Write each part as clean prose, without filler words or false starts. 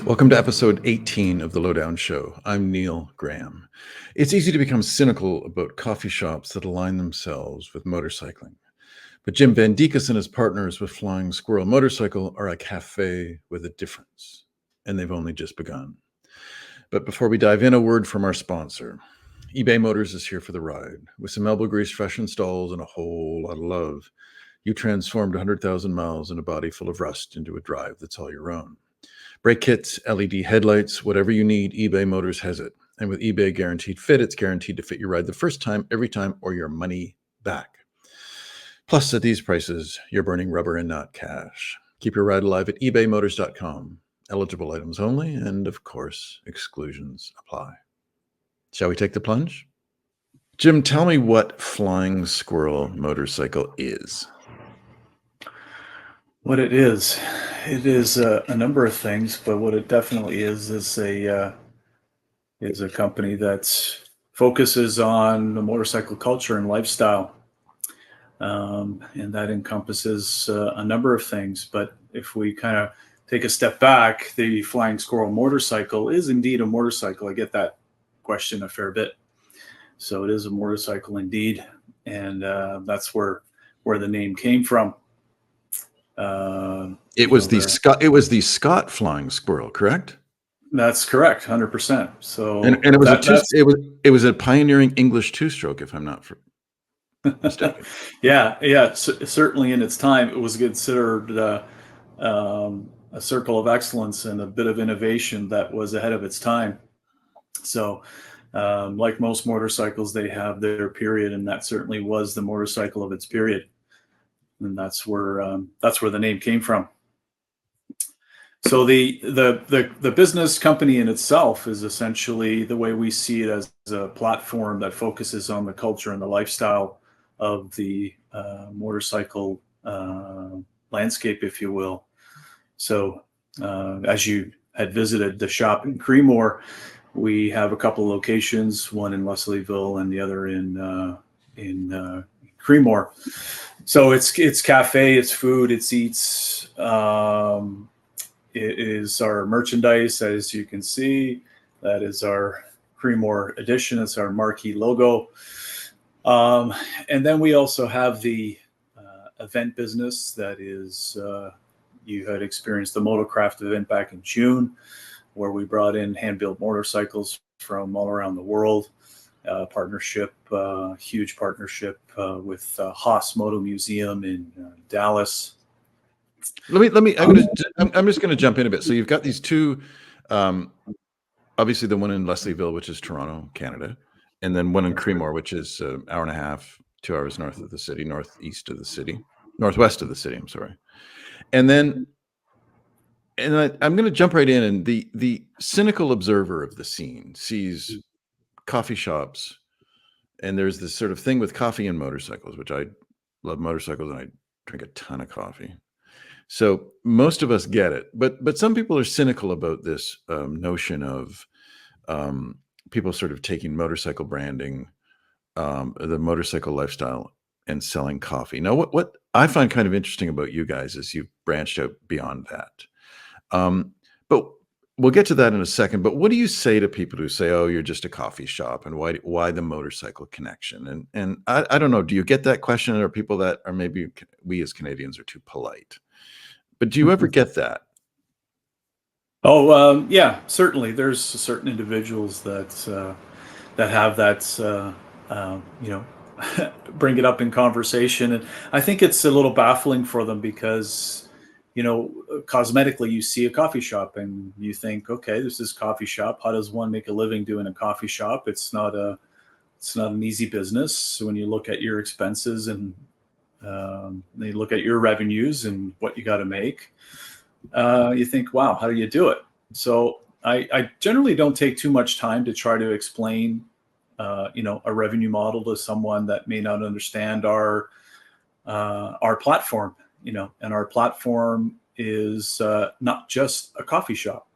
Welcome to episode 18 of The Lowdown Show. I'm Neil Graham. It's easy to become cynical about coffee shops that align themselves with motorcycling. But Jim Vandekas and his partners with Flying Squirrel Motorcycle are a cafe with a difference, and they've only just begun. But before we dive in, a word from our sponsor. eBay Motors is here for the ride. With some elbow grease, fresh installs, and a whole lot of love, you transformed 100,000 miles and a body full of rust into a drive that's all your own. Brake kits, LED headlights, whatever you need, eBay Motors has it. And with eBay Guaranteed Fit, it's guaranteed to fit your ride the first time, every time, or your money back. Plus, at these prices, you're burning rubber and not cash. Keep your ride alive at ebaymotors.com. Eligible items only, and of course, exclusions apply. Shall we take the plunge? Jim, tell me what Flying Squirrel Motorcycle is. What it is a number of things, but what it definitely is a company that focuses on the motorcycle culture and lifestyle, and that encompasses a number of things. But if we kind of take a step back, the Flying Squirrel motorcycle is indeed a motorcycle. I get that question a fair bit. So it is a motorcycle indeed, and that's where the name came from. It was the Scott Flying Squirrel, correct? That's correct, 100%. So and it was a pioneering English two-stroke, if I'm not mistaken. yeah. Certainly in its time, it was considered a circle of excellence and a bit of innovation that was ahead of its time. So, like most motorcycles, they have their period, and that certainly was the motorcycle of its period. And that's where the name came from. So the business company in itself is essentially, the way we see it, as a platform that focuses on the culture and the lifestyle of the motorcycle landscape, if you will. So as you had visited the shop in Creemore, we have a couple of locations, one in Leslieville and the other in Creemore. So it's cafe, it's food, it's eats. It is our merchandise, as you can see. That is our Creemore edition. It's our marquee logo. And then we also have the event business. That is, you had experienced the Moto Craft event back in June, where we brought in hand-built motorcycles from all around the world. Huge partnership with Haas Moto Museum in Dallas. I'm just going to jump in a bit. So you've got these two, obviously the one in Leslieville, which is Toronto, Canada, and then one in Creemore, which is an hour and a half, 2 hours northwest of the city. I'm sorry. And I'm going to jump right in, and the cynical observer of the scene sees coffee shops, and there's this sort of thing with coffee and motorcycles, which I love motorcycles and I drink a ton of coffee. So most of us get it, but some people are cynical about this notion of people sort of taking motorcycle branding, the motorcycle lifestyle, and selling coffee. Now, what I find kind of interesting about you guys is you've branched out beyond that. But we'll get to that in a second. But what do you say to people who say, "Oh, you're just a coffee shop," and why the motorcycle connection? And I don't know. Do you get that question, or people that are, maybe we as Canadians are too polite? But do you ever get that? Oh, yeah, certainly. There's certain individuals that have that, bring it up in conversation, and I think it's a little baffling for them because, cosmetically, you see a coffee shop and you think, okay, this is a coffee shop. How does one make a living doing a coffee shop? It's not an easy business. When you look at your expenses and they look at your revenues and what you got to make, you think, wow, how do you do it? So I generally don't take too much time to try to explain, a revenue model to someone that may not understand our platform, and our platform is not just a coffee shop.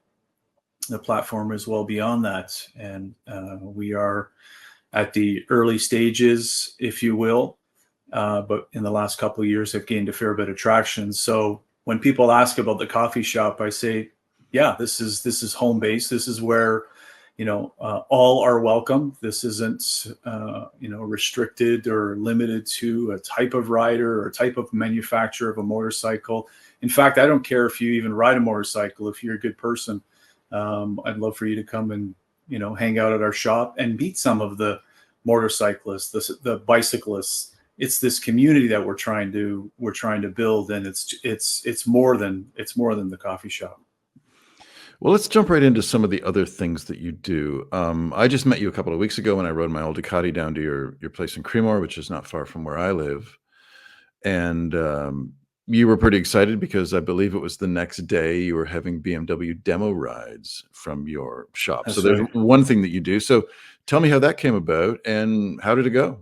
The platform is well beyond that. And we are at the early stages, if you will, but in the last couple of years have gained a fair bit of traction. So when people ask about the coffee shop, I say, yeah, this is home base. This is where, all are welcome. This isn't, restricted or limited to a type of rider or type of manufacturer of a motorcycle. In fact, I don't care if you even ride a motorcycle. If you're a good person, I'd love for you to come and, hang out at our shop and meet some of the motorcyclists, the bicyclists. It's this community that we're trying to build, and it's more than the coffee shop. Well, let's jump right into some of the other things that you do. I just met you a couple of weeks ago when I rode my old Ducati down to your place in Cremor, which is not far from where I live. And you were pretty excited because I believe it was the next day you were having BMW demo rides from your shop. So That's there's right. one thing that you do. So tell me how that came about and how did it go?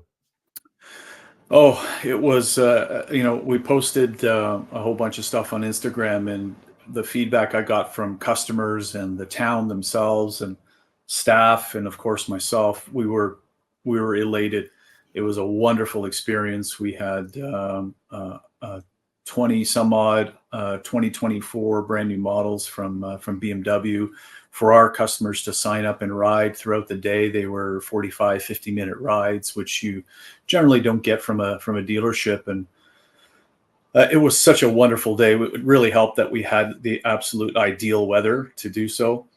Oh, it was, we posted a whole bunch of stuff on Instagram, and the feedback I got from customers and the town themselves and staff, and of course myself, we were elated. It was a wonderful experience. We had 20 some odd 2024 brand new models from BMW for our customers to sign up and ride throughout the day. They were 45, 50-minute rides, which you generally don't get from a dealership. And it was such a wonderful day. It really helped that we had the absolute ideal weather to do so.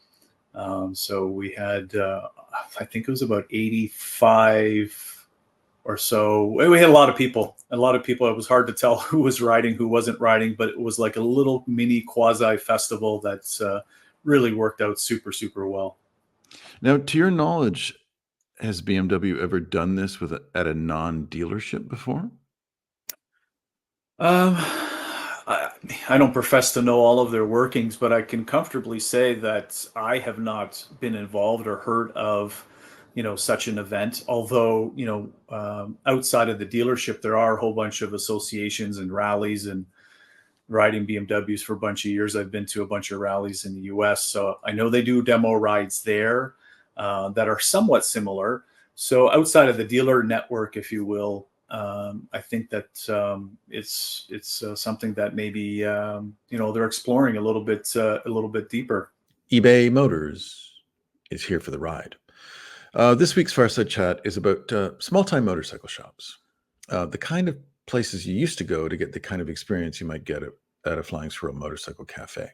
So we had, I think it was about 85 or so. We had a lot of people. A lot of people. It was hard to tell who was riding, who wasn't riding, but it was like a little mini quasi festival that's really worked out super, super well. Now, to your knowledge, has BMW ever done this at a non-dealership before? Um, I don't profess to know all of their workings, but I can comfortably say that I have not been involved or heard of, such an event. Although, outside of the dealership, there are a whole bunch of associations and rallies, and riding BMWs for a bunch of years. I've been to a bunch of rallies in the US, so I know they do demo rides there that are somewhat similar. So outside of the dealer network, if you will, I think that it's something that maybe they're exploring a little bit deeper. eBay Motors is here for the ride. This week's Fireside Chat is about small-time motorcycle shops, the kind of places you used to go to get the kind of experience you might get at a Flying Squirrel motorcycle cafe.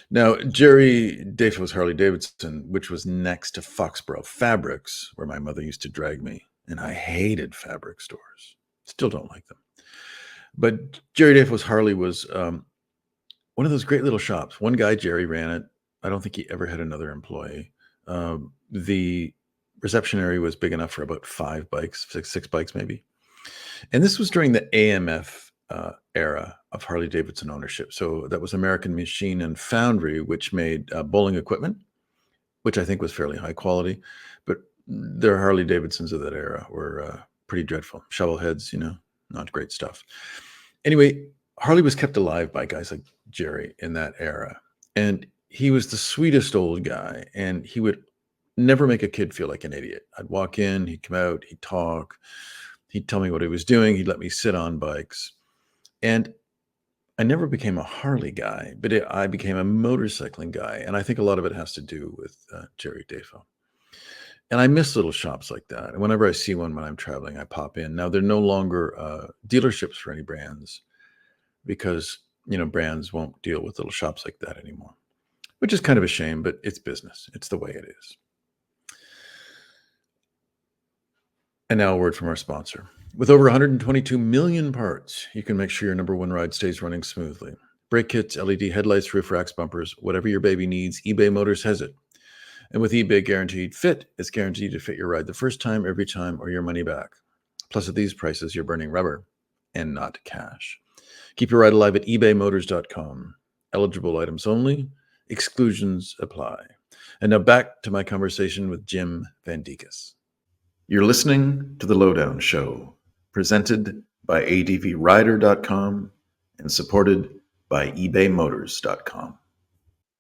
Now, Jerry Defoe's Harley Davidson, which was next to Foxborough Fabrics, where my mother used to drag me, and I hated fabric stores. Still don't like them. But Jerry Defoe's Harley was one of those great little shops. One guy, Jerry, ran it. I don't think he ever had another employee. The reception area was big enough for about 5 bikes, six bikes maybe. And this was during the AMF era of Harley Davidson ownership. So that was American Machine and Foundry, which made bowling equipment, which I think was fairly high quality. But their Harley Davidsons of that era were pretty dreadful. Shovel heads, not great stuff. Anyway, Harley was kept alive by guys like Jerry in that era. And he was the sweetest old guy. And he would never make a kid feel like an idiot. I'd walk in, he'd come out, he'd talk, he'd tell me what he was doing, he'd let me sit on bikes. And I never became a Harley guy, but I became a motorcycling guy. And I think a lot of it has to do with Jerry Defoe. And I miss little shops like that. And whenever I see one when I'm traveling, I pop in. Now, they're no longer dealerships for any brands because, brands won't deal with little shops like that anymore, which is kind of a shame, but it's business. It's the way it is. And now a word from our sponsor. With over 122 million parts, you can make sure your number one ride stays running smoothly. Brake kits, LED headlights, roof racks, bumpers, whatever your baby needs, eBay Motors has it. And with eBay Guaranteed Fit, it's guaranteed to fit your ride the first time, every time, or your money back. Plus, at these prices, you're burning rubber and not cash. Keep your ride alive at ebaymotors.com. Eligible items only. Exclusions apply. And now back to my conversation with Jim Vandekas. You're listening to The Lowdown Show, presented by advrider.com and supported by ebaymotors.com.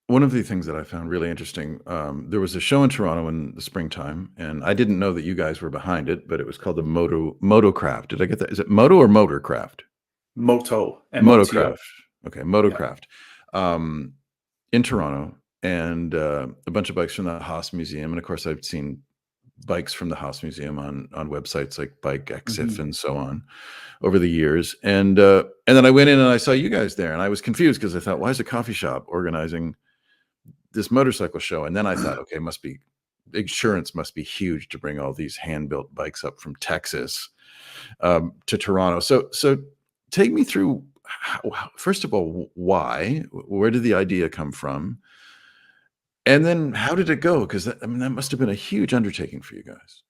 One of the things that I found really interesting, there was a show in Toronto in the springtime, and I didn't know that you guys were behind it, but it was called the Moto Craft. Did I get that? Is it Moto or Motor Craft? Moto, Moto MOTO. Craft. Okay, Moto Yeah. Craft. in Toronto, and a bunch of bikes from the Haas Museum, and of course, I've seen bikes from the Haas Museum on websites like Bike XIF Mhm. and so on over the years. And then I went in and I saw you guys there, and I was confused because I thought, why is a coffee shop organizing this motorcycle show? And then I thought, okay, must be insurance must be huge to bring all these hand-built bikes up from Texas to Toronto. So take me through first of all, why? Where did the idea come from? And then how did it go? Because I mean, that must have been a huge undertaking for you guys.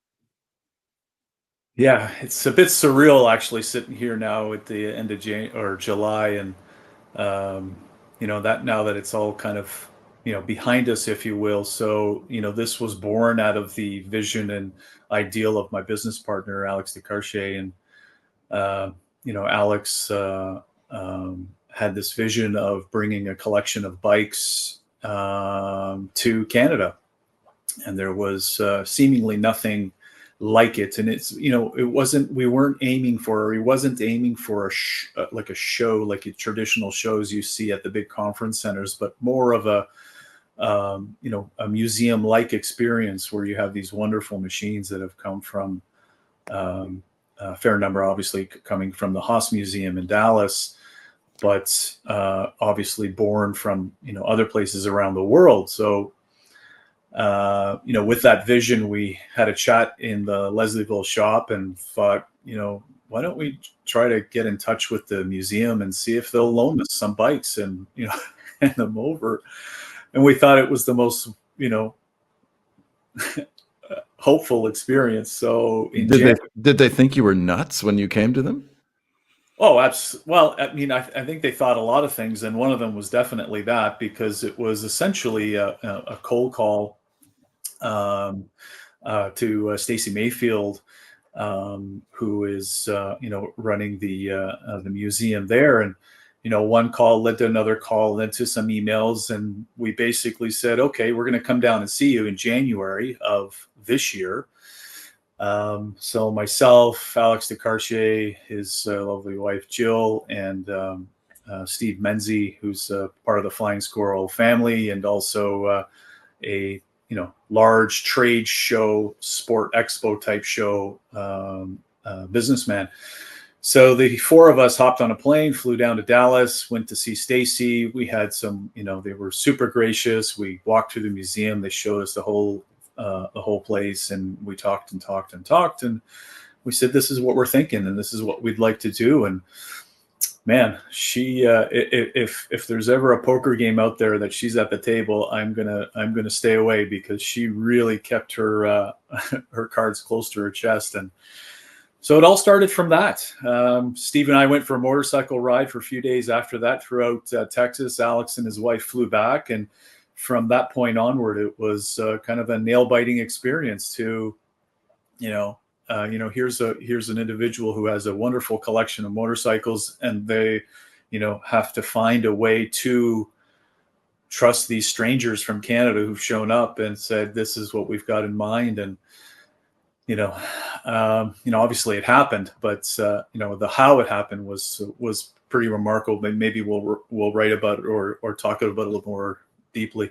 Yeah, it's a bit surreal actually sitting here now at the end of July, and um, that now that it's all kind of behind us, if you will. So this was born out of the vision and ideal of my business partner Alex DeCarche, and uh, Alex had this vision of bringing a collection of bikes to Canada, and there was seemingly nothing like it. And it's it wasn't we weren't aiming for or he wasn't aiming for like a show like traditional shows you see at the big conference centers, but more of a a museum like experience where you have these wonderful machines that have come from a fair number, obviously coming from the Haas Museum in Dallas, but obviously born from other places around the world. So with that vision, we had a chat in the Leslieville shop and thought, why don't we try to get in touch with the museum and see if they'll loan us some bikes and, hand them over. And we thought it was the most, hopeful experience. So in January, Did they think you were nuts when you came to them? oh, well, I mean, I think they thought a lot of things, and one of them was definitely that, because it was essentially a cold call um, to Stacy Mayfield, who is running the museum there, and one call led to another call, led to some emails, and we basically said, okay, we're going to come down and see you in January of this year. So myself, Alex DeCarche, his lovely wife Jill, and Steve Menzie, who's part of the Flying Squirrel family, and also a large trade show, sport expo type show businessman. So the four of us hopped on a plane, flew down to Dallas, went to see Stacy. We had some, they were super gracious. We walked through the museum. They showed us the whole place, and we talked and talked and talked. And we said, this is what we're thinking, and this is what we'd like to do. And man, she if there's ever a poker game out there that she's at the table, I'm gonna stay away, because she really kept her her cards close to her chest. And so it all started from that. Steve and I went for a motorcycle ride for a few days after that throughout Texas. Alex and his wife flew back, and from that point onward, it was kind of a nail-biting experience to, here's an individual who has a wonderful collection of motorcycles, and they, have to find a way to trust these strangers from Canada who've shown up and said, this is what we've got in mind. And obviously it happened, but the how it happened was pretty remarkable. Maybe we'll write about it or talk about it a little more deeply.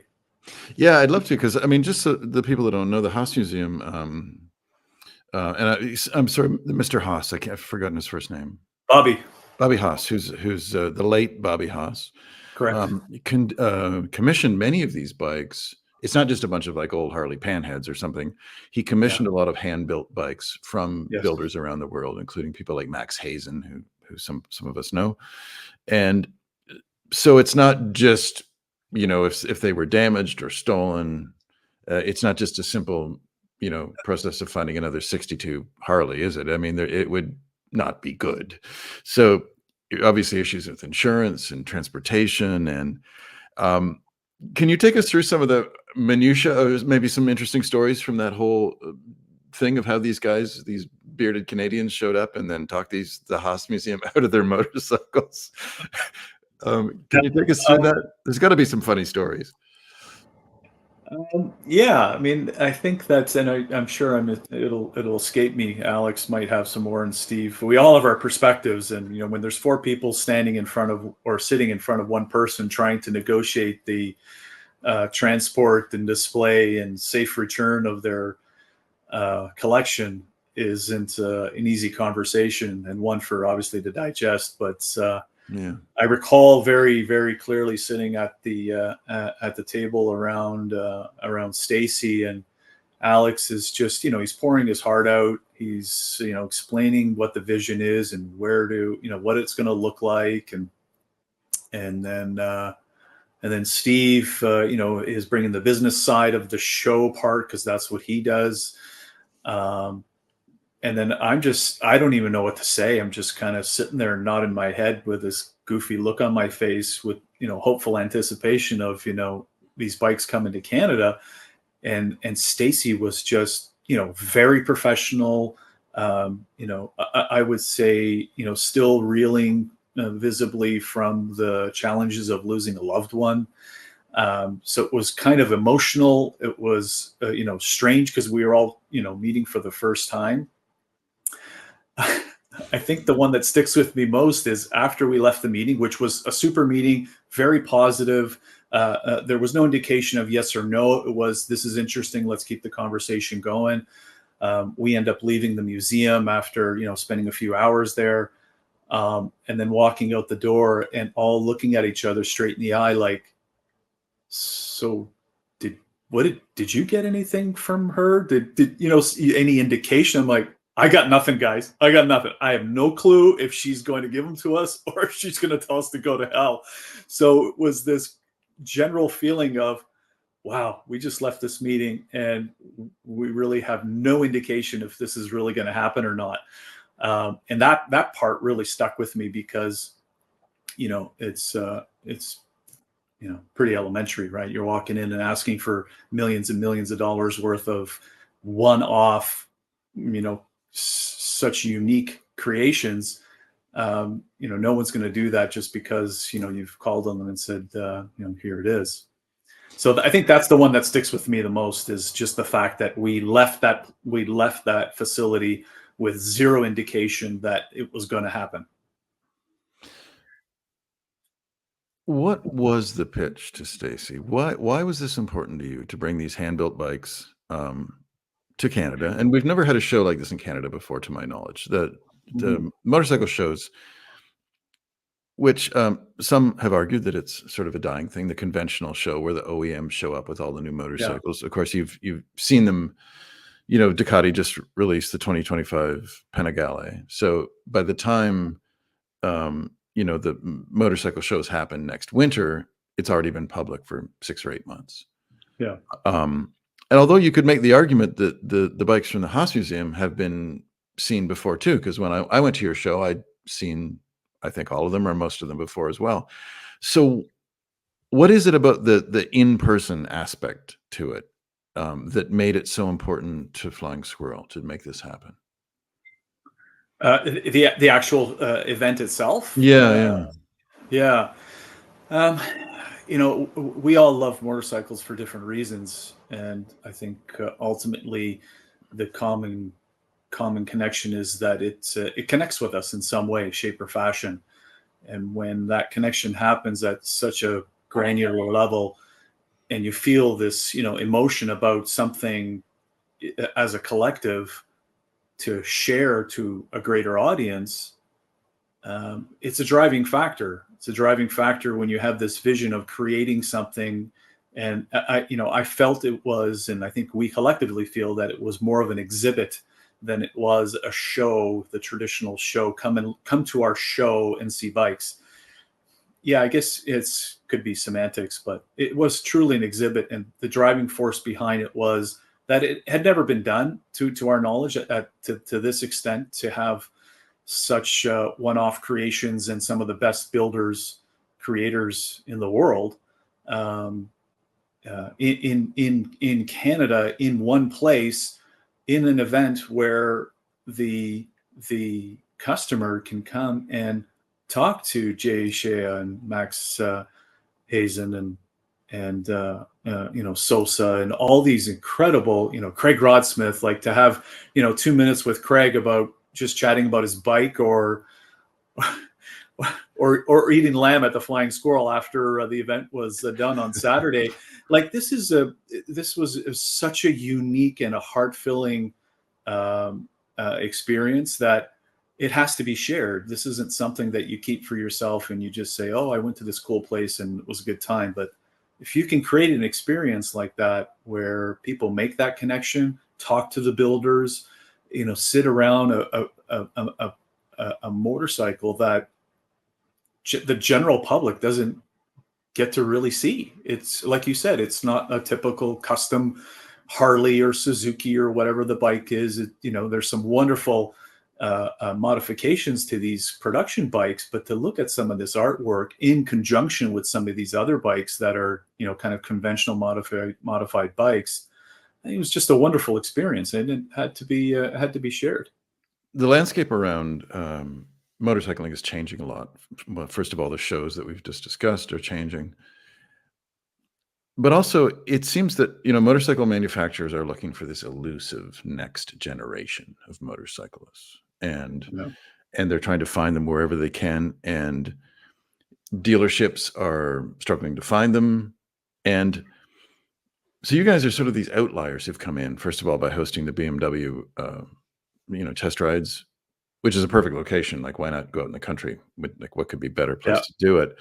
Yeah, I'd love to, because I mean, just so the people that don't know, the Haas Museum, and I'm sorry, Mr. Haas, I've forgotten his first name. Bobby. Bobby Haas, who's the late Bobby Haas, Correct. commissioned many of these bikes. It's not just a bunch of like old Harley panheads or something. He Yeah. commissioned a lot of hand-built bikes from Yes. builders around the world, including people like Max Hazen, who some of us know. And so it's not just, if they were damaged or stolen, it's not just a simple, process of finding another 62 Harley, is it? I mean, it would not be good. So obviously issues with insurance and transportation. And can you take us through some of the minutia, or maybe some interesting stories from that whole thing of how these bearded Canadians showed up and then talked the Haas Museum out of their motorcycles? Can you take us through that? There's got to be some funny stories. Yeah, I mean, I think that's, and I'm sure it'll escape me. Alex might have some more, and Steve. We all have our perspectives, and when there's four people standing in front of or sitting in front of one person trying to negotiate the transport and display and safe return of their collection isn't an easy conversation, and one for obviously to digest. But Yeah. I recall very, very clearly sitting at the table around Stacy, and Alex is just, he's pouring his heart out. He's, explaining what the vision is and where to, what it's going to look like, and then Steve, is bringing the business side of the show part because that's what he does. Um, and then I don't even know what to say. I'm just kind of sitting there nodding my head with this goofy look on my face with, hopeful anticipation of, these bikes coming to Canada. And Stacy was just, very professional. I would say, still reeling visibly from the challenges of losing a loved one. So it was kind of emotional. It was, strange because we were all, meeting for the first time. I think the one that sticks with me most is after we left the meeting, which was a super meeting, very positive. There was no indication of yes or no. It was, this is interesting. Let's keep the conversation going. We end up leaving the museum after, spending a few hours there, and then walking out the door and all looking at each other straight in the eye, like, so did you get anything from her? Did any indication? I'm like, I got nothing, guys. I got nothing. I have no clue if she's going to give them to us or if she's going to tell us to go to hell. So it was this general feeling of, wow, we just left this meeting and we really have no indication if this is really going to happen or not. And that part really stuck with me because, it's pretty elementary, right? You're walking in and asking for millions and millions of dollars worth of one-off, such unique creations. No one's going to do that just because, you've called them and said, here it is. So I think that's the one that sticks with me the most, is just the fact that we left that facility with zero indication that it was going to happen. What was the pitch to Stacy? Why was this important to you to bring these hand-built bikes to Canada? And we've never had a show like this in Canada before, to my knowledge. The motorcycle shows, which some have argued that it's sort of a dying thing, the conventional show where the OEMs show up with all the new motorcycles. Of course, you've seen them. Ducati just released the 2025 Panigale. So by the time the motorcycle shows happen next winter, it's already been public for 6 or 8 months. Yeah. And although you could make the argument that the bikes from the Haas Museum have been seen before too, because when I went to your show, I'd seen, I think, all of them or most of them before as well. So what is it about the in-person aspect to it that made it so important to Flying Squirrel to make this happen? The actual event itself. Yeah. We all love motorcycles for different reasons, and I think ultimately the common connection is that it connects with us in some way, shape, or fashion. And when that connection happens at such a granular level, and you feel this, emotion about something as a collective to share to a greater audience, it's a driving factor. It's a driving factor when you have this vision of creating something. And I felt it was, and I think we collectively feel that it was more of an exhibit than it was a show, the traditional show. Come to our show and see bikes. Yeah, I guess could be semantics, but it was truly an exhibit, and the driving force behind it was that it had never been done to our knowledge to this extent, to have such one-off creations and some of the best creators in the world in Canada, in one place, in an event where the customer can come and talk to Jay Shea and Max Hazen and Sosa and all these incredible, Craig Rodsmith, like to have 2 minutes with Craig about just chatting about his bike, or or eating lamb at the Flying Squirrel after the event was done on Saturday. Like this was such a unique and a heart-filling experience that it has to be shared. This isn't something that you keep for yourself and you just say, "Oh, I went to this cool place and it was a good time." But if you can create an experience like that where people make that connection, talk to the builders, sit around a motorcycle that the general public doesn't get to really see. It's like you said, it's not a typical custom Harley or Suzuki or whatever the bike is. There's some wonderful modifications to these production bikes, but to look at some of this artwork in conjunction with some of these other bikes that are, kind of conventional modified bikes, I think it was just a wonderful experience, and it had to be shared. The landscape around motorcycling is changing a lot. Well, first of all, the shows that we've just discussed are changing. But also, it seems that, motorcycle manufacturers are looking for this elusive next generation of motorcyclists. And they're trying to find them wherever they can. And dealerships are struggling to find them. And so you guys are sort of these outliers who've come in, first of all, by hosting the BMW, test rides, which is a perfect location. Like, why not go out in the country? Like, what could be a better place to do it?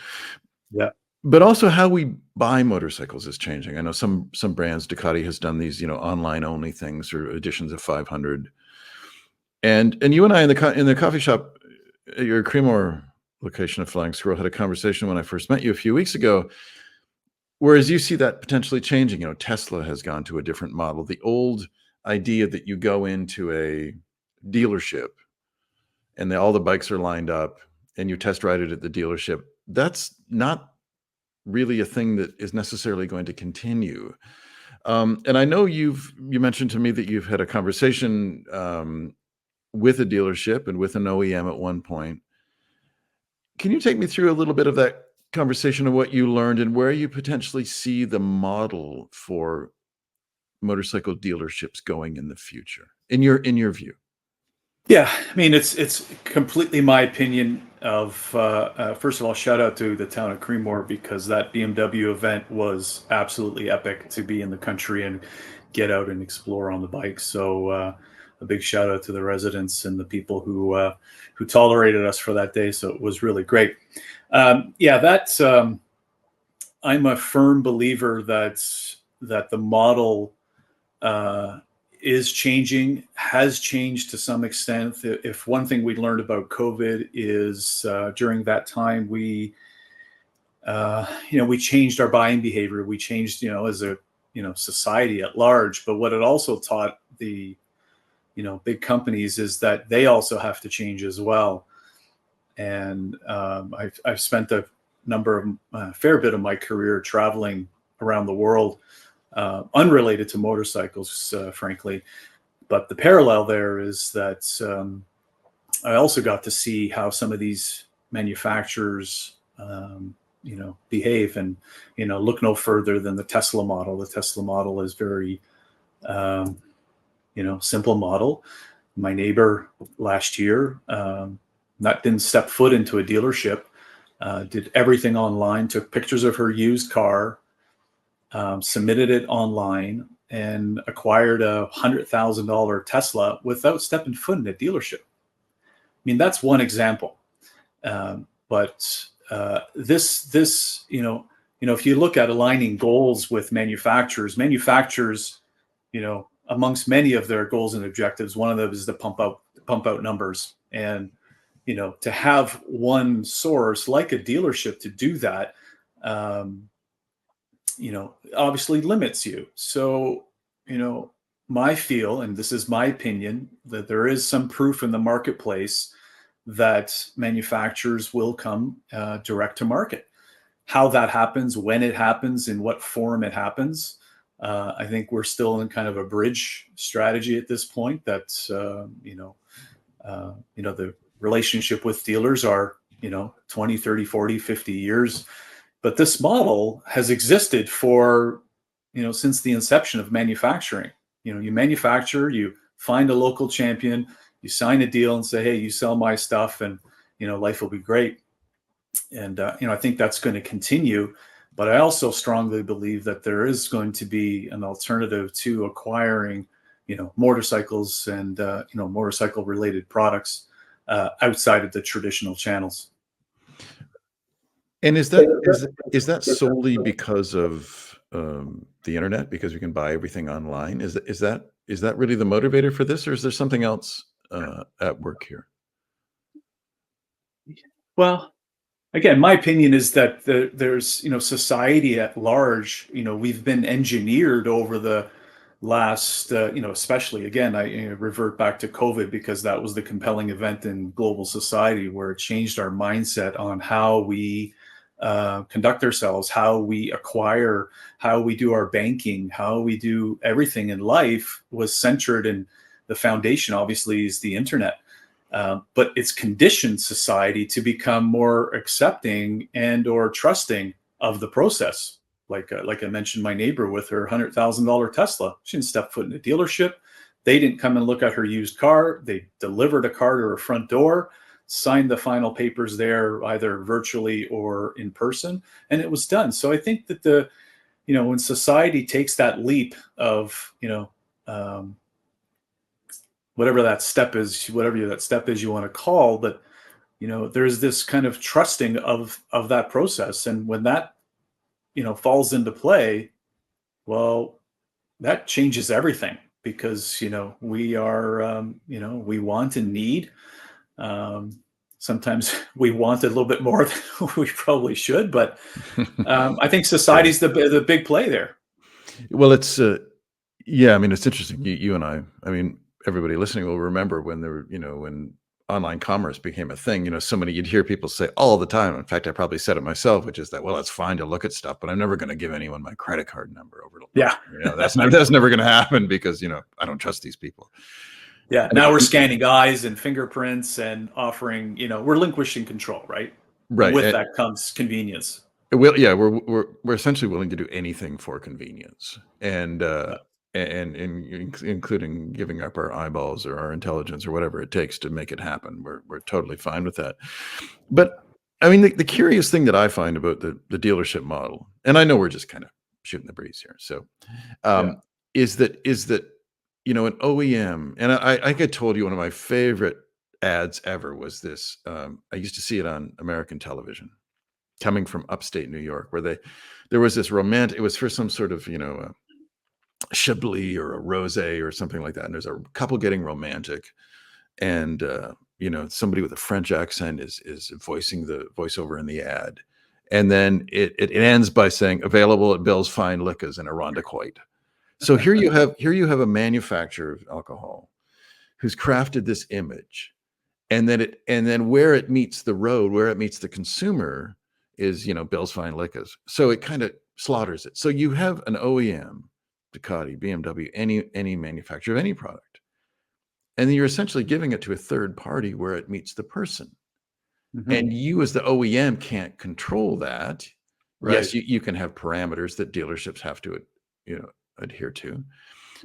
Yeah. But also how we buy motorcycles is changing. I know some brands, Ducati has done these, online only things or editions of 500. And you and I in the coffee shop at your Creemore location of Flying Squirrel had a conversation when I first met you a few weeks ago. Whereas you see that potentially changing, Tesla has gone to a different model. The old idea that you go into a dealership and all the bikes are lined up and you test ride it at the dealership, that's not really a thing that is necessarily going to continue. And I know you mentioned to me that you've had a conversation with a dealership and with an OEM at one point. Can you take me through a little bit of that conversation of what you learned and where you potentially see the model for motorcycle dealerships going in the future, in your view? Yeah, I mean, it's completely my opinion of, first of all, shout out to the town of Creemore, because that BMW event was absolutely epic to be in the country and get out and explore on the bike. So a big shout out to the residents and the people who tolerated us for that day. So it was really great. That's I'm a firm believer that the model is changing, has changed to some extent. If one thing we learned about COVID is during that time we changed our buying behavior. We changed, as a society at large. But what it also taught the big companies is that they also have to change as well. And I've spent a fair bit of my career traveling around the world, unrelated to motorcycles, frankly. But the parallel there is that I also got to see how some of these manufacturers, behave. And, look no further than the Tesla model. The Tesla model is very, simple model. My neighbor last year didn't step foot into a dealership, did everything online, took pictures of her used car, submitted it online, and acquired a $100,000 Tesla without stepping foot in a dealership. I mean, that's one example. But this, if you look at aligning goals with manufacturers, amongst many of their goals and objectives, one of them is to pump out numbers. And, to have one source like a dealership to do that, obviously limits you. So, my feel, and this is my opinion, that there is some proof in the marketplace that manufacturers will come direct to market. How that happens, when it happens, in what form it happens, I think we're still in kind of a bridge strategy at this point. That the relationship with dealers are 20, 30, 40, 50 years. But this model has existed for, since the inception of manufacturing. You manufacture, you find a local champion, you sign a deal and say, hey, you sell my stuff, and life will be great. And I think that's going to continue. But I also strongly believe that there is going to be an alternative to acquiring, motorcycles and motorcycle related products outside of the traditional channels. And is that solely because of the internet? Because we can buy everything online? Is that really the motivator for this, or is there something else at work here? Well, again, my opinion is that there's, society at large, we've been engineered over the last, especially again, I revert back to COVID because that was the compelling event in global society where it changed our mindset on how we conduct ourselves, how we acquire, how we do our banking, how we do everything in life was centered in the foundation, obviously, is the internet. But it's conditioned society to become more accepting and or trusting of the process. Like I mentioned, my neighbor with her $100,000 Tesla, she didn't step foot in a dealership. They didn't come and look at her used car. They delivered a car to her front door, signed the final papers there, either virtually or in person, and it was done. So I think that when society takes that leap of, whatever that step is, you want to call, but there's this kind of trusting of that process, and when that falls into play, well, that changes everything because we are we want and need. Sometimes we want a little bit more than we probably should, but I think Sure. society's the big play there. Well, yeah, I mean, it's interesting. You and I mean, everybody listening will remember when when online commerce became a thing, you'd hear people say all the time. In fact, I probably said it myself, which is that, well, it's fine to look at stuff, but I'm never going to give anyone my credit card number over to look. Yeah, That's never going to happen because, I don't trust these people. yeah. And Now we're it- scanning eyes and fingerprints and offering, we're relinquishing control, right? And right. with that comes convenience. Yeah, we're essentially willing to do anything for convenience, and including giving up our eyeballs or our intelligence or whatever it takes to make it happen. We're totally fine with that. But I mean, the curious thing that I find about the dealership model, and I know we're just kind of shooting the breeze here, so Yeah. um, is that an OEM, and I think I told you one of my favorite ads ever was this. I used to see it on American television coming from upstate New York, where there was this romantic. It was for some sort of Chablis or a rosé or something like that. And there's a couple getting romantic, and somebody with a French accent is voicing the voiceover in the ad, and then it ends by saying available at Bill's Fine Liquors in Irondequoit. So here you have a manufacturer of alcohol who's crafted this image, and then where it meets the road, where it meets the consumer is Bill's Fine Liquors. So it kind of slaughters it. So you have an OEM, Ducati, BMW, any manufacturer of any product, and then you're essentially giving it to a third party where it meets the person. Mhm. And you as the OEM can't control that. Right. Yes, you can have parameters that dealerships have to adhere to.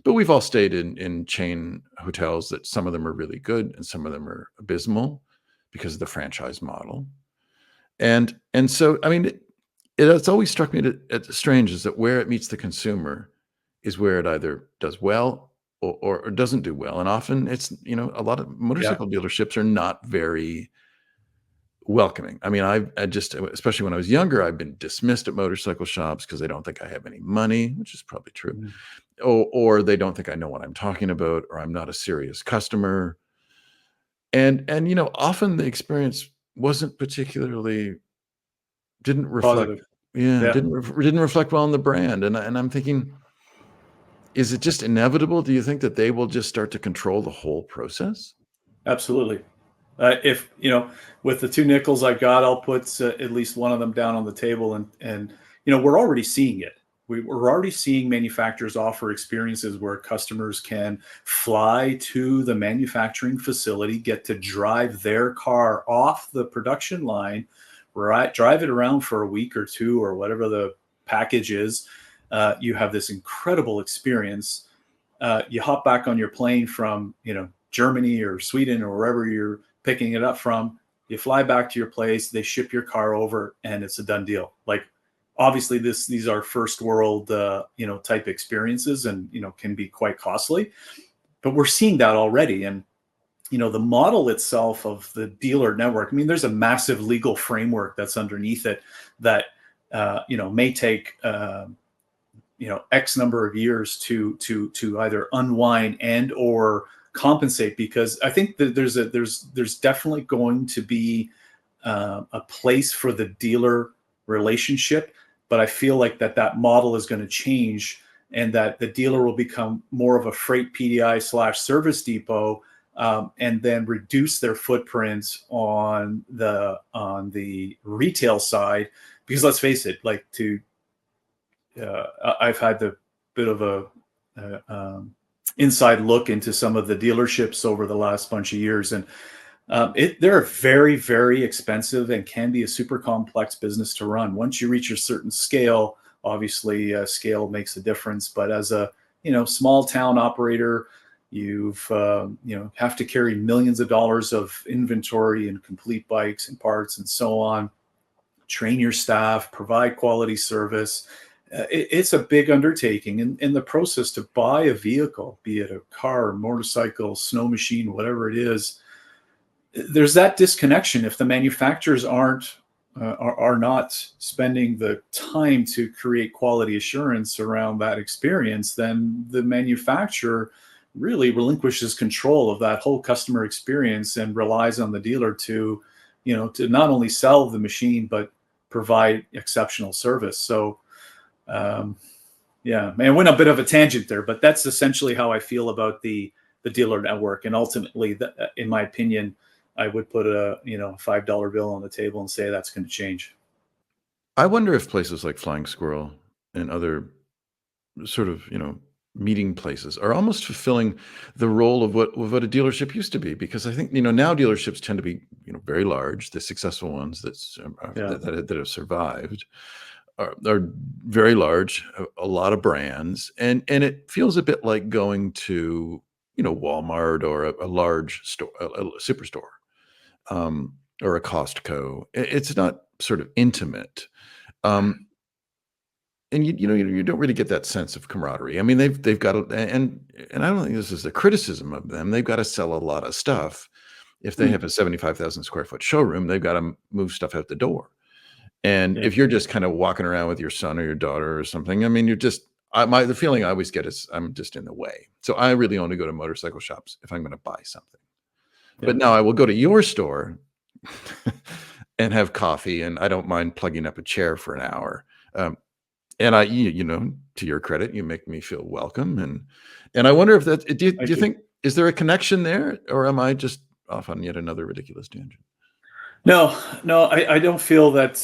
But we've all stayed in chain hotels that some of them are really good and some of them are abysmal because of the franchise model. And so, I mean, it's always struck me as strange is that where it meets the consumer is where it either does well or doesn't do well. And often it's, a lot of Yeah. motorcycle dealerships are not very welcoming. I mean, I just, especially when I was younger, I've been dismissed at motorcycle shops because they don't think I have any money, which is probably true. Mhm. Or they don't think I know what I'm talking about, or I'm not a serious customer. And often the experience wasn't particularly didn't reflect Positive. yeah, Yeah. didn't reflect well on the brand. And I'm thinking, is it just inevitable? Do you think that they will just start to control the whole process? Absolutely. If with the two nickels I got, I'll put at least one of them down on the table, and we're already seeing it. We're already seeing manufacturers offer experiences where customers can fly to the manufacturing facility, get to drive their car off the production line, drive it around for a week or two or whatever the package is. You have this incredible experience. You hop back on your plane from, Germany or Sweden or wherever you're picking it up from. You fly back to your place, they ship your car over, and it's a done deal. Like, obviously these are first world, type experiences, and, can be quite costly, but we're seeing that already. And, the model itself of the dealer network, I mean, there's a massive legal framework that's underneath it that, may take, X number of years to either unwind and or compensate, because I think that there's definitely going to be a place for the dealer relationship, but I feel like that model is going to change, and that the dealer will become more of a freight PDI / service depot, and then reduce their footprint on the retail side, because let's face it, like I've had the bit of a inside look into some of the dealerships over the last bunch of years, and they're very, very expensive and can be a super complex business to run. Once you reach a certain scale, obviously scale makes a difference. But as a small town operator, you've have to carry millions of dollars of inventory and complete bikes and parts and so on. Train your staff, provide quality service. It's a big undertaking in the process to buy a vehicle, be it a car, motorcycle, snow machine, whatever it is. There's that disconnection. If the manufacturers are not spending the time to create quality assurance around that experience, then the manufacturer really relinquishes control of that whole customer experience and relies on the dealer to not only sell the machine but provide exceptional service. So yeah, man, I went a bit of a tangent there, but that's essentially how I feel about the dealer network. And ultimately, in my opinion, I would put a $5 bill on the table and say that's going to change. I wonder if places like Flying Squirrel and other sort of, meeting places are almost fulfilling the role of what a dealership used to be. Because I think, now dealerships tend to be, very large. The successful ones Yeah, that have survived are very large, a lot of brands, and it feels a bit like going to, Walmart or a large store, a superstore, or a Costco. It's not sort of intimate. Um, and you don't really get that sense of camaraderie. I mean, they've got to, and I don't think this is a criticism of them. They've got to sell a lot of stuff. If they mm, have a 75,000 square foot showroom, they've got to move stuff out the door. And yeah, if you're just kind of walking around with your son or your daughter or something, I mean, the feeling I always get is I'm just in the way. So I really only go to motorcycle shops if I'm going to buy something. yeah. But now I will go to your store and have coffee, and I don't mind plugging up a chair for an hour. And to your credit, you make me feel welcome, and I wonder if that do you Thank you. think, is there a connection there, or am I just off on yet another ridiculous tangent? No, no, I don't feel that.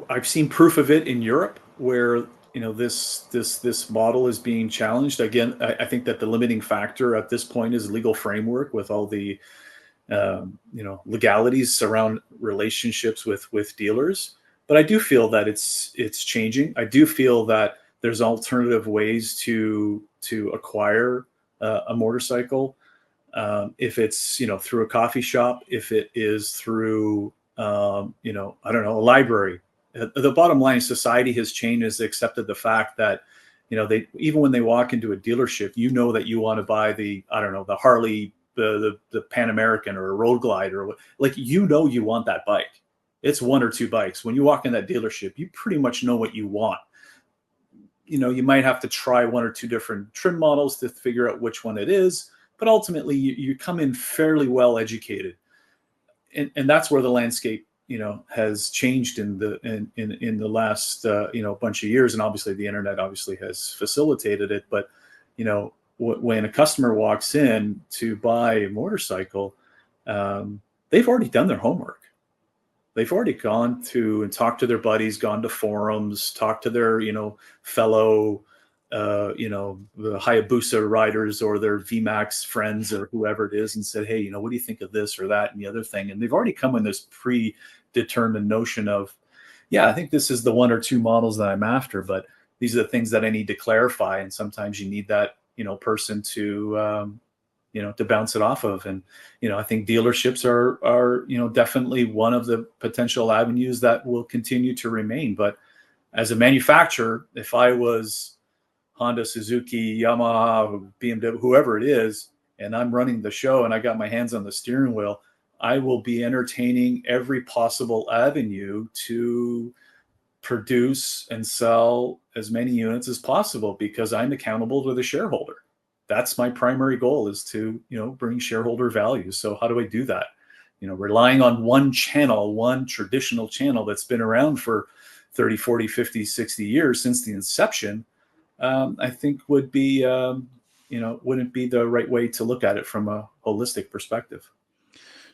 I've seen proof of it in Europe, where this model is being challenged. Again, I think that the limiting factor at this point is legal framework, with all the legalities around relationships with dealers. But I do feel that it's changing. I do feel that there's alternative ways to acquire a motorcycle. If it's through a coffee shop, if it is through I don't know, a library. The bottom line is society has changed, has accepted the fact that they, even when they walk into a dealership, that you want to buy the, I don't know, the Harley, the Pan American or a Road Glide, or like you want that bike. It's one or two bikes. When you walk in that dealership, you pretty much know what you want. You might have to try one or two different trim models to figure out which one it is, but ultimately you come in fairly well educated, and that's where the landscape has changed in the last bunch of years. And obviously the internet obviously has facilitated it. But when a customer walks in to buy a motorcycle, they've already done their homework. They've already gone to and talked to their buddies, gone to forums, talked to their fellow the Hayabusa riders or their VMAX friends or whoever it is and said, hey, what do you think of this or that and the other thing? And they've already come in this predetermined notion of, yeah, I think this is the one or two models that I'm after, but these are the things that I need to clarify. And sometimes you need that, person to, to bounce it off of. And, I think dealerships are, definitely one of the potential avenues that will continue to remain. But as a manufacturer, if I was Honda, Suzuki, Yamaha, BMW, whoever it is, and I'm running the show and I got my hands on the steering wheel, I will be entertaining every possible avenue to produce and sell as many units as possible because I'm accountable to the shareholder. That's my primary goal, is to, bring shareholder value. So how do I do that? Relying on one channel, one traditional channel that's been around for 30, 40, 50, 60 years since the inception, I think would be, wouldn't be the right way to look at it from a holistic perspective.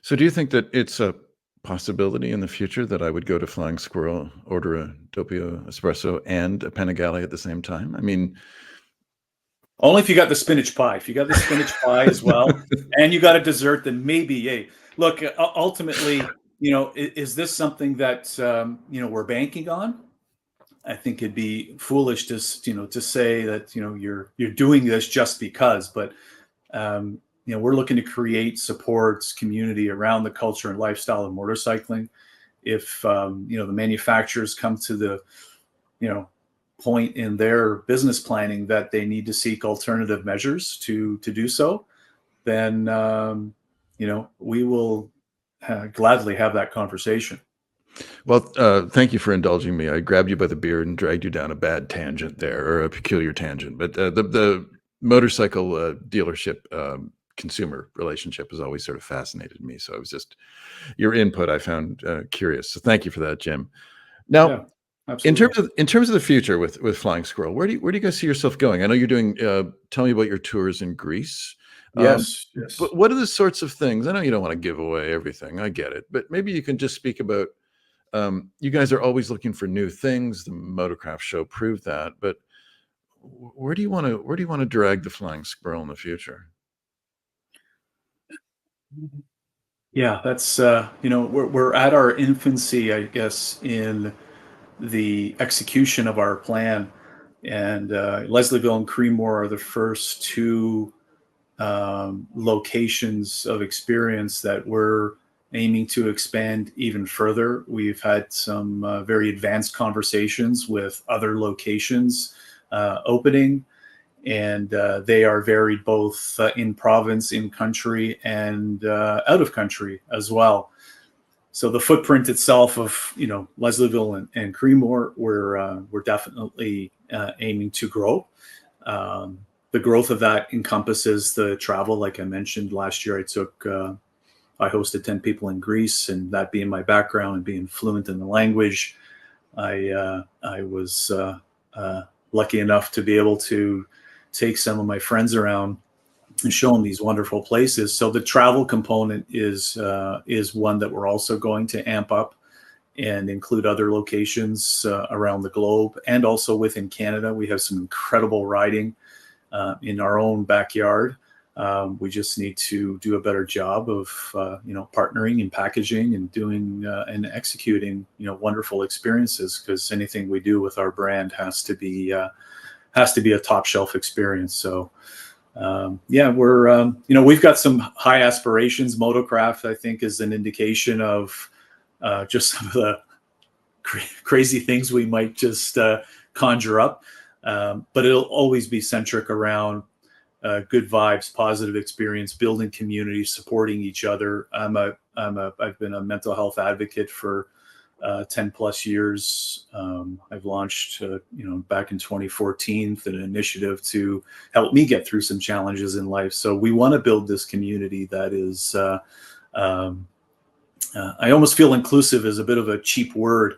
So do you think that it's a possibility in the future that I would go to Flying Squirrel, order a doppio espresso and a Panigale at the same time? I mean, only if you got the spinach pie. If you got the spinach pie as well, and you got a dessert, then maybe, hey, look, ultimately, is this something that, we're banking on? I think it'd be foolish to say that, you're doing this just because, but, we're looking to create supports, community around the culture and lifestyle of motorcycling. If, the manufacturers come to the, point in their business planning that they need to seek alternative measures to do so, then, we will gladly have that conversation. well, thank you for indulging me. I grabbed you by the beard and dragged you down a bad tangent there, or a peculiar tangent. But the motorcycle dealership consumer relationship has always sort of fascinated me. So I was just, your input I found curious. So thank you for that, Jim. Now, Yeah, absolutely. in terms of the future with Flying Squirrel, where do you guys see yourself going? I know you're doing. Tell me about your tours in Greece. Um, Yes, yes. but what are the sorts of things? I know you don't want to give away everything. I get it, but maybe you can just speak about. You guys are always looking for new things. The Moto Craft show proved that. But where do you want to drag the Flying Squirrel in the future? Yeah, that's we're at our infancy, I guess, in the execution of our plan, and Leslieville and Creemore are the first two locations of experience that we're aiming to expand even further. We've had some very advanced conversations with other locations opening, and they are varied both in province, in country, and out of country as well. So the footprint itself of Leslieville and Creemore, we're definitely aiming to grow. The growth of that encompasses the travel. Like I mentioned, last year I hosted 10 people in Greece, and that being my background and being fluent in the language, I was lucky enough to be able to take some of my friends around and show them these wonderful places. So the travel component is one that we're also going to amp up and include other locations around the globe, and also within Canada. We have some incredible riding in our own backyard. We just need to do a better job of partnering and packaging and doing and executing wonderful experiences, because anything we do with our brand has to be a top shelf experience. So we're we've got some high aspirations. Moto Craft, I think, is an indication of just some of the crazy things we might just conjure up. But it'll always be centric around good vibes, positive experience, building community, supporting each other. I've been a mental health advocate for 10 plus years. I've launched, back in 2014, an initiative to help me get through some challenges in life. So we want to build this community that is, I almost feel inclusive is a bit of a cheap word,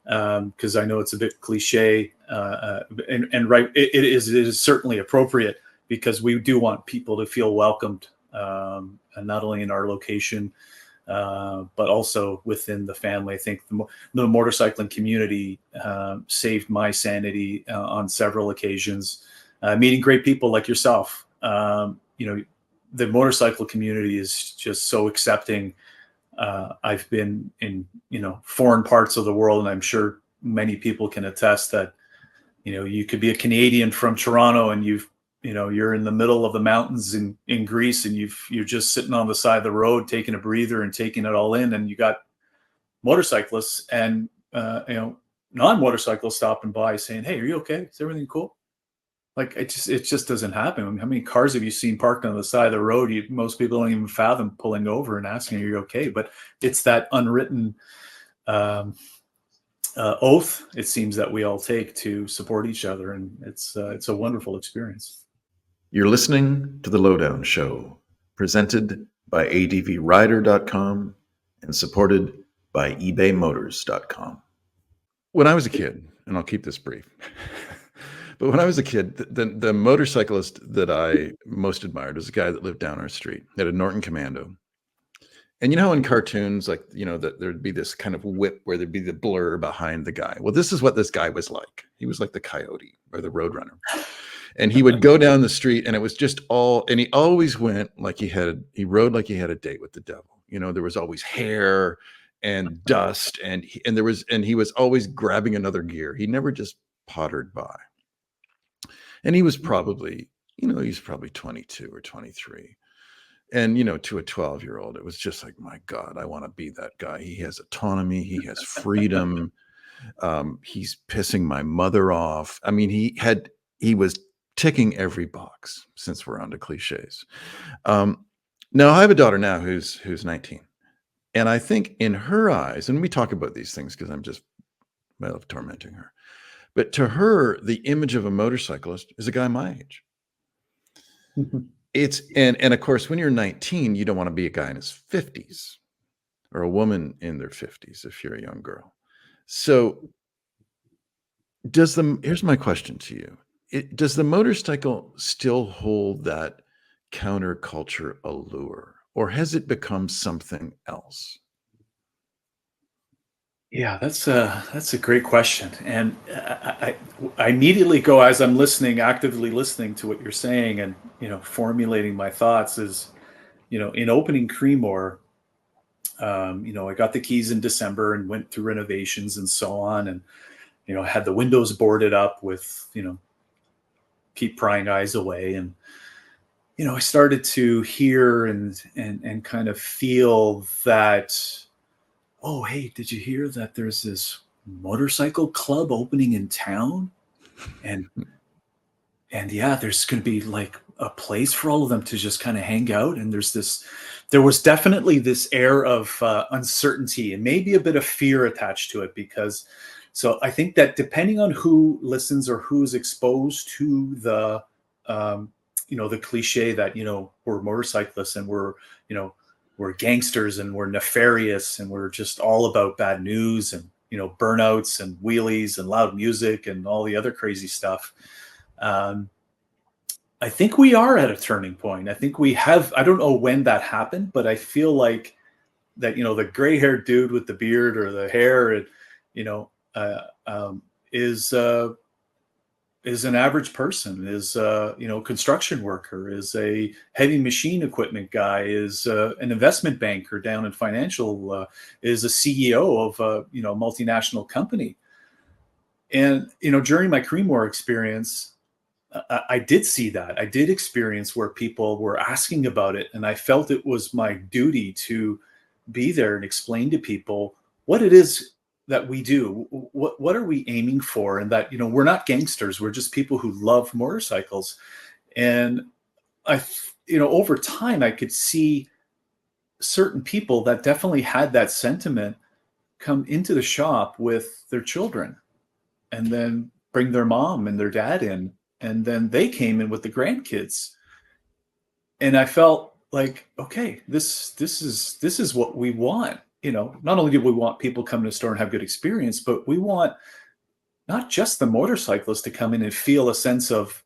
because I know it's a bit cliche, and right, it is certainly appropriate, because we do want people to feel welcomed, and not only in our location, but also within the family. I think the motorcycling community saved my sanity on several occasions. meeting great people like yourself. The motorcycle community is just so accepting. I've been in, foreign parts of the world, and I'm sure many people can attest that, you could be a Canadian from Toronto and you're in the middle of the mountains in Greece, and you're just sitting on the side of the road, taking a breather and taking it all in. And you got motorcyclists and, non-motorcyclists stopping by saying, "Hey, are you okay? Is everything cool?" Like it just doesn't happen. I mean, how many cars have you seen parked on the side of the road? Most people don't even fathom pulling over and asking, "Are you okay?" But it's that unwritten oath, it seems, that we all take to support each other, and it's a wonderful experience. You're listening to The Lowdown Show, presented by advrider.com and supported by ebaymotors.com. When I was a kid, and I'll keep this brief, but when I was a kid, the motorcyclist that I most admired was a guy that lived down our street. He had a Norton Commando. And you know how in cartoons, like, that there'd be this kind of whip where there'd be the blur behind the guy. Well, this is what this guy was like. He was like the coyote or the roadrunner. And he would go down the street, and it was just and he always went like he rode like he had a date with the devil. There was always hair and dust, and he was always grabbing another gear. He never just pottered by. And he was probably 22 or 23. And, to a 12-year-old, it was just like, my God, I want to be that guy. He has autonomy. He has freedom. He's pissing my mother off. I mean, he was ticking every box, since we're on to cliches. Now, I have a daughter now who's 19. And I think in her eyes, and we talk about these things because I love tormenting her. But to her, the image of a motorcyclist is a guy my age. And of course, when you're 19, you don't want to be a guy in his 50s or a woman in their 50s if you're a young girl. So here's my question to you. Does the motorcycle still hold that counterculture allure, or has it become something else? Yeah, that's a great question, and I immediately go, as I'm actively listening to what you're saying, and formulating my thoughts, is in opening Creemore, I got the keys in December and went through renovations and so on, and had the windows boarded up with keep prying eyes away, and I started to hear and kind of feel that, "Oh, hey, did you hear that there's this motorcycle club opening in town? And yeah, there's going to be like a place for all of them to just kind of hang out." And there was definitely this air of uncertainty and maybe a bit of fear attached to it, because so I think that depending on who listens or who's exposed to the cliche that, we're motorcyclists and we're gangsters and we're nefarious and we're just all about bad news and, burnouts and wheelies and loud music and all the other crazy stuff. I think we are at a turning point. I think I don't know when that happened, but I feel like that, the gray haired dude with the beard or the hair, is an average person, is construction worker, is a heavy machine equipment guy, is an investment banker down in financial, is a CEO of a multinational company. And during my Creemore experience, I did see that. I did experience where people were asking about it, and I felt it was my duty to be there and explain to people what it is that we do. What are we aiming for? And that, we're not gangsters. We're just people who love motorcycles. And over time, I could see certain people that definitely had that sentiment come into the shop with their children and then bring their mom and their dad in. And then they came in with the grandkids. And I felt like, okay, this is what we want. Not only do we want people coming to the store and have good experience, but we want not just the motorcyclists to come in and feel a sense of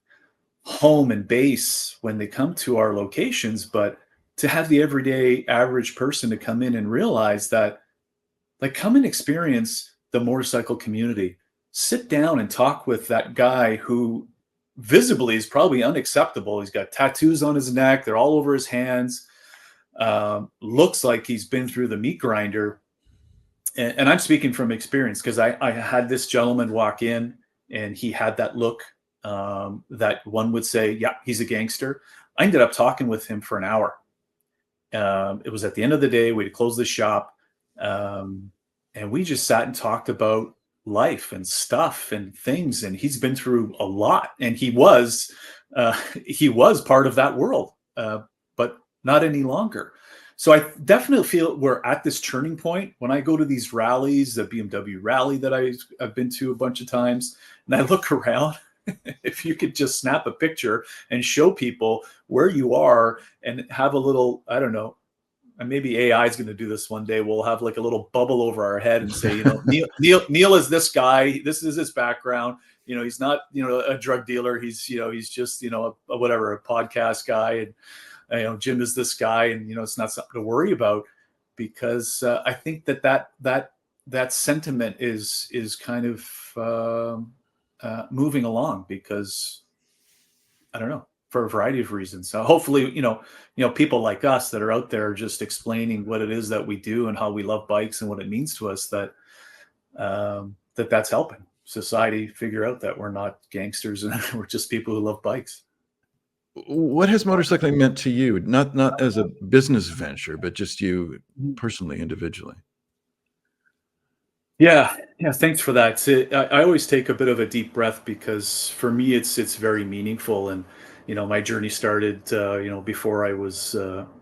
home and base when they come to our locations, but to have the everyday average person to come in and realize that, like, come and experience the motorcycle community. Sit down and talk with that guy who visibly is probably unacceptable. He's got tattoos on his neck. They're all over his hands. Looks like he's been through the meat grinder. And I'm speaking from experience, because I had this gentleman walk in and he had that look that one would say, yeah, he's a gangster. I ended up talking with him for an hour. It was at the end of the day. We'd closed the shop. And we just sat and talked about life and stuff and things. And he's been through a lot. And he was part of that world, but not any longer. So I definitely feel we're at this turning point. When I go to these rallies, the BMW rally that I've been to a bunch of times, and I look around, if you could just snap a picture and show people where you are and have a little, I don't know, and maybe AI is going to do this one day. We'll have like a little bubble over our head and say, Neil is this guy. This is his background. He's not, a drug dealer. He's just, a podcast guy. And, Jim is this guy, and, it's not something to worry about, because I think that sentiment is kind of moving along, because I don't know, for a variety of reasons. So hopefully, people like us that are out there just explaining what it is that we do and how we love bikes and what it means to us, that's helping society figure out that we're not gangsters and we're just people who love bikes. What has motorcycling meant to you? Not as a business venture, but just you personally, individually. Yeah. Thanks for that. I always take a bit of a deep breath, because for me, it's very meaningful. And, my journey started, before I was,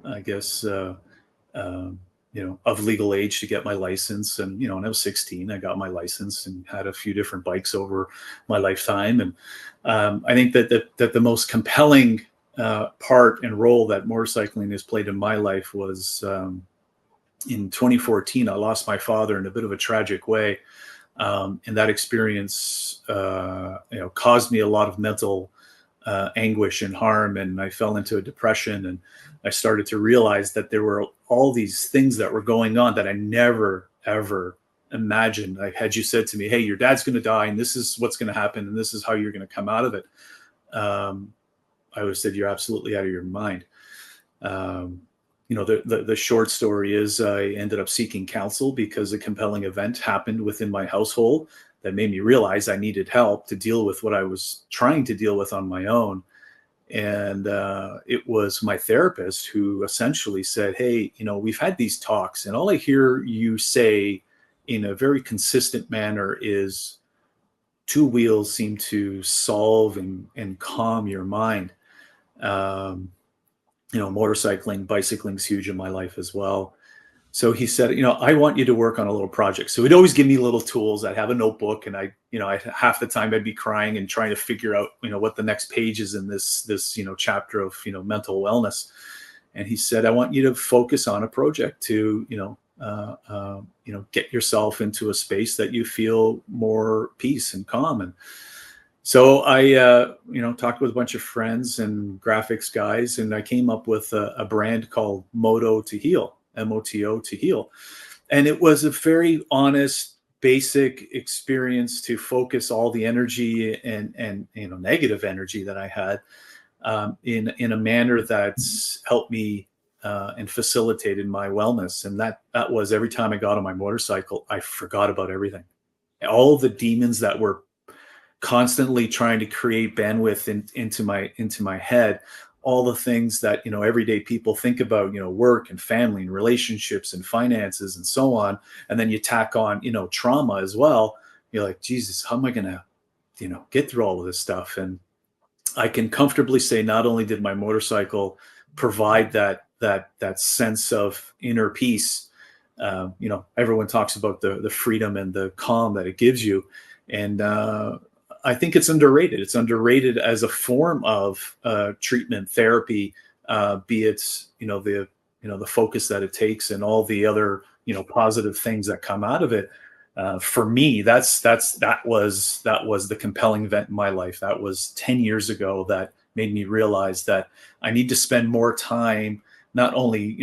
I guess, of legal age to get my license. And, when I was 16, I got my license and had a few different bikes over my lifetime. And I think that the most compelling part and role that motorcycling has played in my life was in 2014. I lost my father in a bit of a tragic way. And that experience, caused me a lot of mental anguish and harm. And I fell into a depression, and I started to realize that there were all these things that were going on that I never, ever imagined. Like, had you said to me, hey, your dad's going to die and this is what's going to happen and this is how you're going to come out of it, I would have said, you're absolutely out of your mind. The short story is I ended up seeking counsel because a compelling event happened within my household that made me realize I needed help to deal with what I was trying to deal with on my own. And it was my therapist who essentially said, hey, we've had these talks, and all I hear you say in a very consistent manner is two wheels seem to solve and calm your mind. Motorcycling, bicycling's huge in my life as well. So he said, I want you to work on a little project. So he'd always give me little tools. I'd have a notebook, and I half the time I'd be crying and trying to figure out, what the next page is in this chapter of, mental wellness. And he said, I want you to focus on a project to, get yourself into a space that you feel more peace and calm. And so I, talked with a bunch of friends and graphics guys, and I came up with a brand called Moto to Heal. MOTO to Heal. And it was a very honest, basic experience to focus all the energy and negative energy that I had in a manner that's helped me and facilitated my wellness. And that was every time I got on my motorcycle, I forgot about everything. All the demons that were constantly trying to create bandwidth into my head, all the things that, everyday people think about, work and family and relationships and finances and so on. And then you tack on, trauma as well. You're like, Jesus, how am I going to, get through all of this stuff? And I can comfortably say, not only did my motorcycle provide that sense of inner peace, everyone talks about the freedom and the calm that it gives you. And, I think it's underrated. It's underrated as a form of treatment therapy, be it the focus that it takes and all the other positive things that come out of it. For me, that was the compelling event in my life. That was 10 years ago. That made me realize that I need to spend more time not only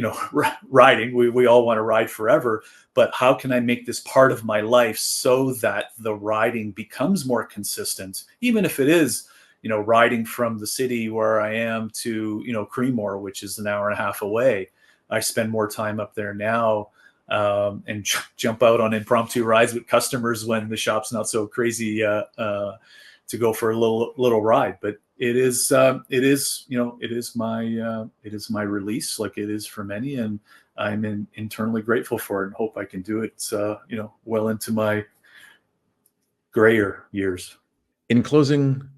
riding. We all want to ride forever, but how can I make this part of my life so that the riding becomes more consistent, even if it is riding from the city where I am to, Creemore, which is an hour and a half away. I spend more time up there now, and jump out on impromptu rides with customers when the shop's not so crazy, to go for a little ride. But it is my release, like it is for many, and I'm internally grateful for it, and hope I can do it, well into my grayer years. In closing,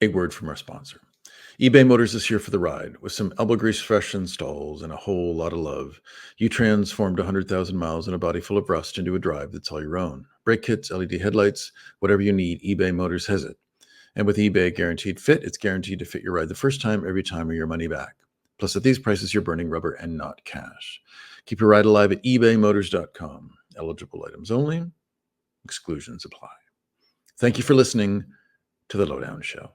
a word from our sponsor. eBay Motors is here for the ride. With some elbow grease fresh installs and a whole lot of love, you transformed 100,000 miles and a body full of rust into a drive that's all your own. Brake kits, LED headlights, whatever you need, eBay Motors has it. And with eBay Guaranteed Fit, it's guaranteed to fit your ride the first time, every time, or your money back. Plus, at these prices, you're burning rubber and not cash. Keep your ride alive at ebaymotors.com. Eligible items only. Exclusions apply. Thank you for listening to The Lowdown Show.